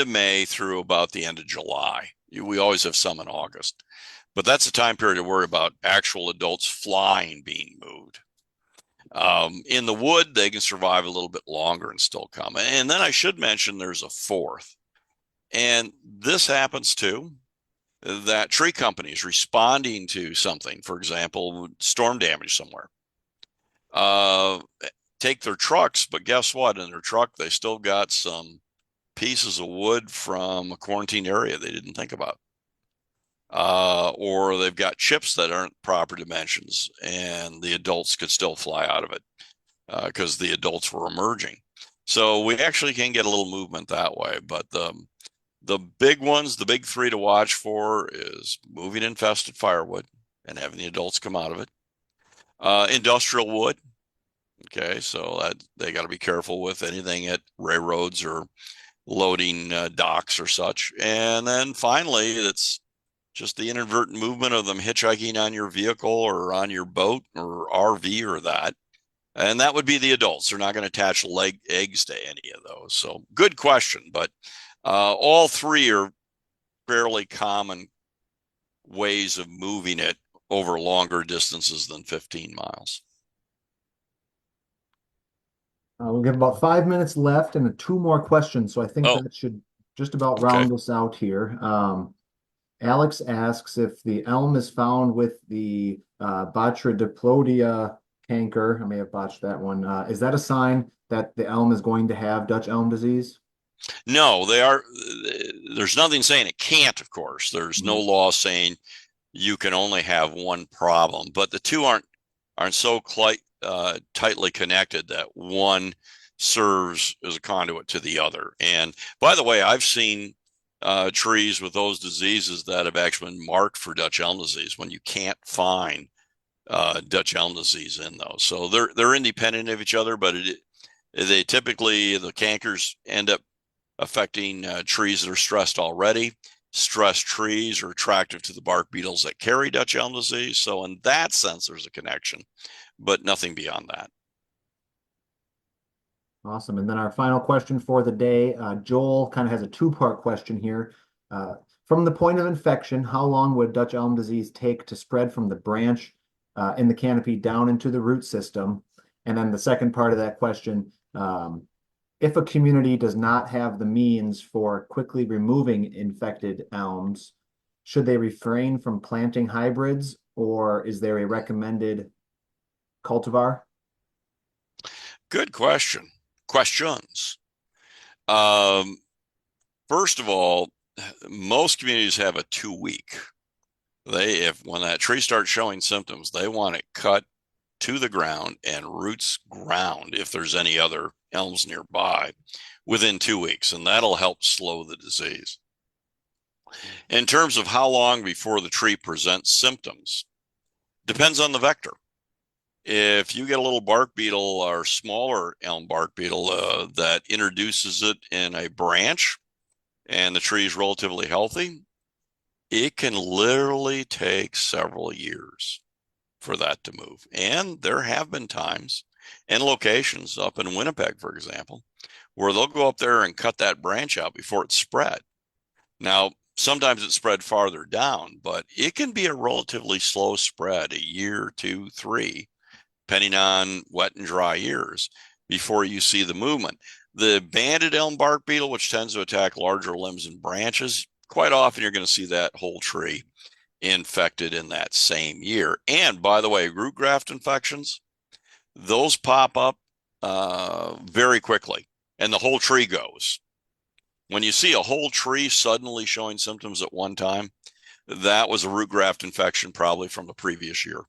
of May through about the end of July. We always have some in August, but that's the time period to worry about actual adults flying being moved. In the wood, they can survive a little bit longer and still come. And then I should mention there's a fourth, and this happens too, that tree companies responding to something, for example, storm damage somewhere, take their trucks, but guess what? In their truck, they still got some pieces of wood from a quarantine area they didn't think about. Or they've got chips that aren't proper dimensions and the adults could still fly out of it because the adults were emerging. So we actually can get a little movement that way. But the big ones, the big three to watch for is moving infested firewood and having the adults come out of it. Industrial wood. Okay, so they got to be careful with anything at railroads or loading docks or such. And then finally, it's just the inadvertent movement of them hitchhiking on your vehicle or on your boat or RV or that. And that would be the adults. They're not going to attach eggs to any of those. So good question. But all three are fairly common ways of moving it over longer distances than 15 miles. We'll get about 5 minutes left and two more questions. So I think that should just about round us out here. Alex asks if the elm is found with the Botryopodium canker. I may have botched that one. Is that a sign that the elm is going to have Dutch elm disease? No, there's nothing saying it can't, of course. There's no law saying you can only have one problem, but the two aren't so tightly connected that one serves as a conduit to the other. And by the way, I've seen trees with those diseases that have actually been marked for Dutch elm disease when you can't find Dutch elm disease in those. So they're independent of each other, but They typically, the cankers end up affecting trees that are stressed already. Stressed trees are attractive to the bark beetles that carry Dutch elm disease. So in that sense, there's a connection, but nothing beyond that. Awesome. And then our final question for the day, Joel kind of has a two-part question here. Uh, from the point of infection, how long would Dutch elm disease take to spread from the branch in the canopy down into the root system? And then the second part of that question, if a community does not have the means for quickly removing infected elms, should they refrain from planting hybrids, or is there a recommended cultivar? Good question. Questions. Um, First of all, most communities have a 2 week. If when that tree starts showing symptoms, they want it cut to the ground and roots ground if there's any other elms nearby within 2 weeks, and that'll help slow the disease. In terms of how long before the tree presents symptoms, depends on the vector. If you get a little bark beetle or smaller elm bark beetle that introduces it in a branch and the tree is relatively healthy, it can literally take several years for that to move. And there have been times and locations up in Winnipeg, for example, where they'll go up there and cut that branch out before it's spread. Now, sometimes it's spread farther down, but it can be a relatively slow spread, a year, 2, 3, depending on wet and dry years before you see the movement. The banded elm bark beetle, which tends to attack larger limbs and branches, quite often you're going to see that whole tree infected in that same year. And by the way, root graft infections, those pop up very quickly and the whole tree goes. When you see a whole tree suddenly showing symptoms at one time, that was a root graft infection probably from the previous year.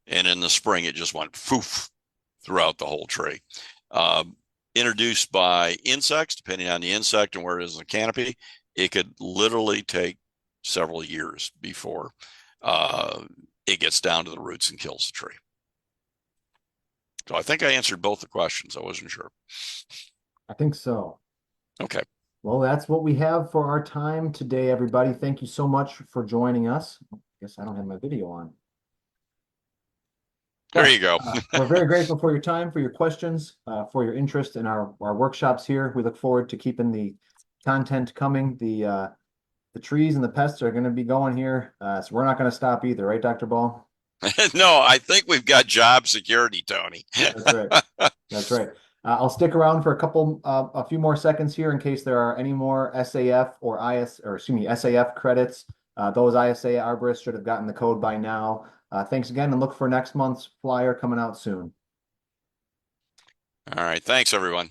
And in the spring, it just went poof throughout the whole tree. Introduced by insects, depending on the insect and where it is in the canopy, it could literally take several years before it gets down to the roots and kills the tree. So I think I answered both the questions. I wasn't sure. I think so. Okay. Well, that's what we have for our time today, everybody. Thank you so much for joining us. I guess I don't have my video on. There But you go. we're very grateful for your time, for your questions, for your interest in our workshops here. We look forward to keeping the content coming. The trees and the pests are going to be going here, so we're not going to stop either, right, Dr. Ball? No, I think we've got job security, Tony. That's right. That's right. I'll stick around for a few more seconds here in case there are any more SAF or SAF credits. Those ISA arborists should have gotten the code by now. Thanks again, and look for next month's flyer coming out soon. All right. Thanks, everyone.